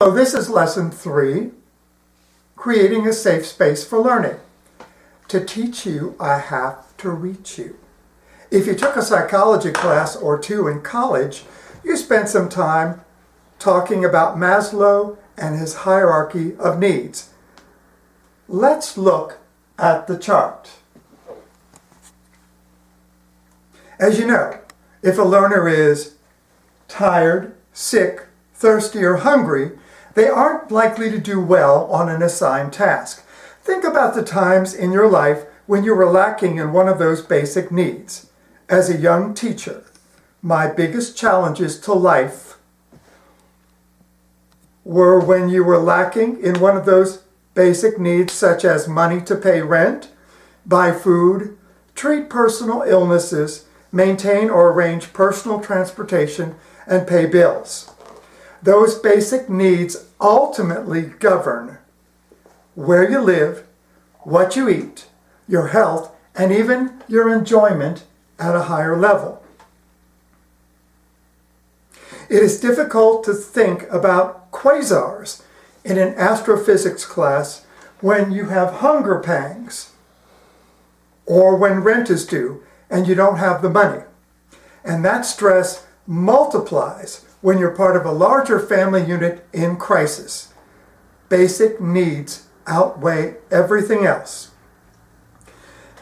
So this is lesson 3, creating a safe space for learning. To teach you, I have to reach you. If you took a psychology class or two in college, you spent some time talking about Maslow and his hierarchy of needs. Let's look at the chart. As you know, if a learner is tired, sick, thirsty, or hungry, they aren't likely to do well on an assigned task. Think about the times in your life when you were lacking in one of those basic needs. As a young teacher, my biggest challenges to life were when you were lacking in one of those basic needs, such as money to pay rent, buy food, treat personal illnesses, maintain or arrange personal transportation, and pay bills. Those basic needs ultimately govern where you live, what you eat, your health, and even your enjoyment at a higher level. It is difficult to think about quasars in an astrophysics class when you have hunger pangs or when rent is due and you don't have the money. And that stress multiplies when you're part of a larger family unit in crisis. Basic needs outweigh everything else.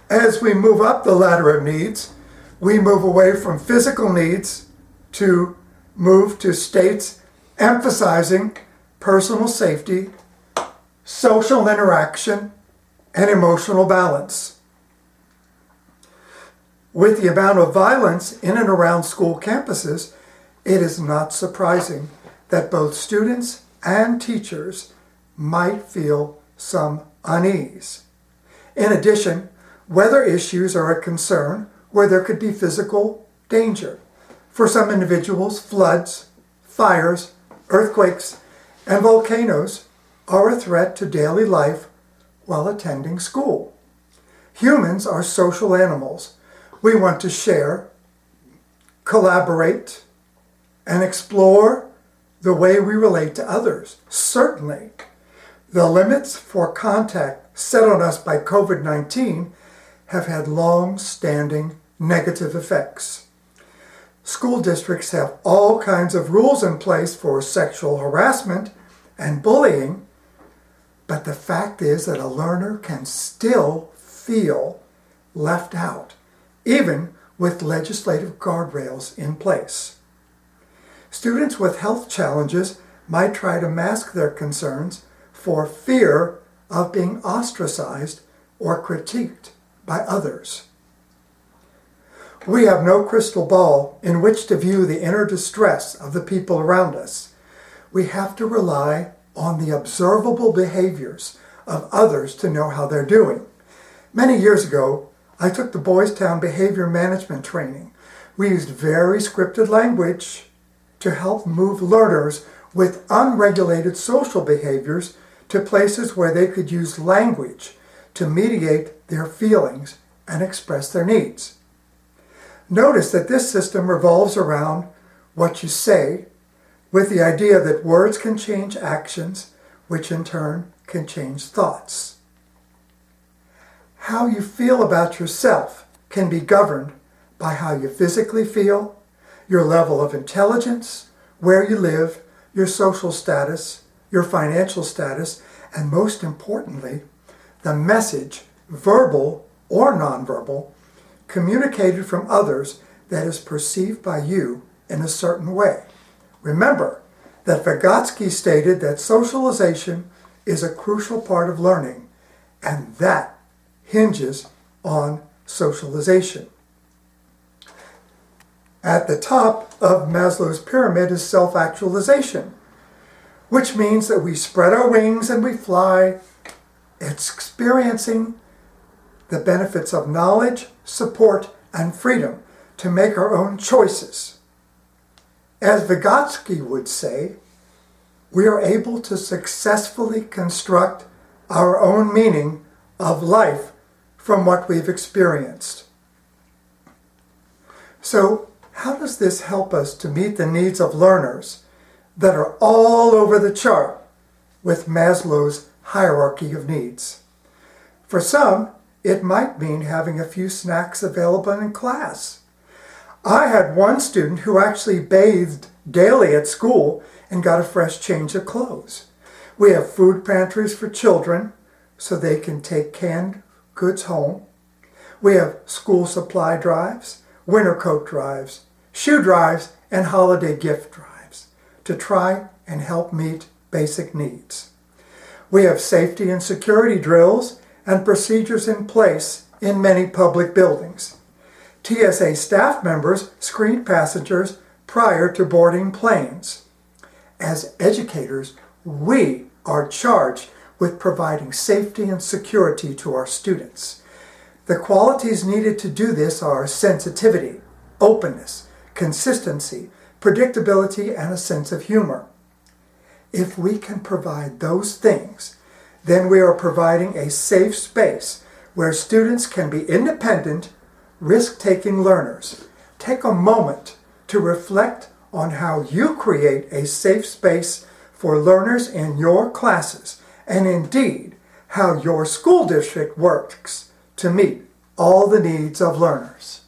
As we move up the ladder of needs, we move away from physical needs to move to states emphasizing personal safety, social interaction, and emotional balance. With the amount of violence in and around school campuses, it is not surprising that both students and teachers might feel some unease. In addition, weather issues are a concern where there could be physical danger. For some individuals, floods, fires, earthquakes, and volcanoes are a threat to daily life while attending school. Humans are social animals. We want to share, collaborate, and explore the way we relate to others. Certainly, the limits for contact set on us by COVID-19 have had long-standing negative effects. School districts have all kinds of rules in place for sexual harassment and bullying, but the fact is that a learner can still feel left out, even with legislative guardrails in place. Students with health challenges might try to mask their concerns for fear of being ostracized or critiqued by others. We have no crystal ball in which to view the inner distress of the people around us. We have to rely on the observable behaviors of others to know how they're doing. Many years ago, I took the Boys Town behavior management training. We used very scripted language to help move learners with unregulated social behaviors to places where they could use language to mediate their feelings and express their needs. Notice that this system revolves around what you say, with the idea that words can change actions, which in turn can change thoughts. How you feel about yourself can be governed by how you physically feel, your level of intelligence, where you live, your social status, your financial status, and most importantly, the message, verbal or nonverbal, communicated from others that is perceived by you in a certain way. Remember that Vygotsky stated that socialization is a crucial part of learning, and that hinges on socialization. At the top of Maslow's pyramid is self-actualization, which means that we spread our wings and we fly, experiencing the benefits of knowledge, support, and freedom to make our own choices. As Vygotsky would say, we are able to successfully construct our own meaning of life from what we've experienced. So, how does this help us to meet the needs of learners that are all over the chart with Maslow's hierarchy of needs. For some, it might mean having a few snacks available in class. I had one student who actually bathed daily at school and got a fresh change of clothes. We have food pantries for children so they can take canned goods home. We have school supply drives, winter coat drives, shoe drives, and holiday gift drives to try and help meet basic needs. We have safety and security drills and procedures in place in many public buildings. TSA staff members screen passengers prior to boarding planes. As educators, we are charged with providing safety and security to our students. The qualities needed to do this are sensitivity, openness, consistency, predictability, and a sense of humor. If we can provide those things, then we are providing a safe space where students can be independent, risk-taking learners. Take a moment to reflect on how you create a safe space for learners in your classes, and indeed, how your school district works to meet all the needs of learners.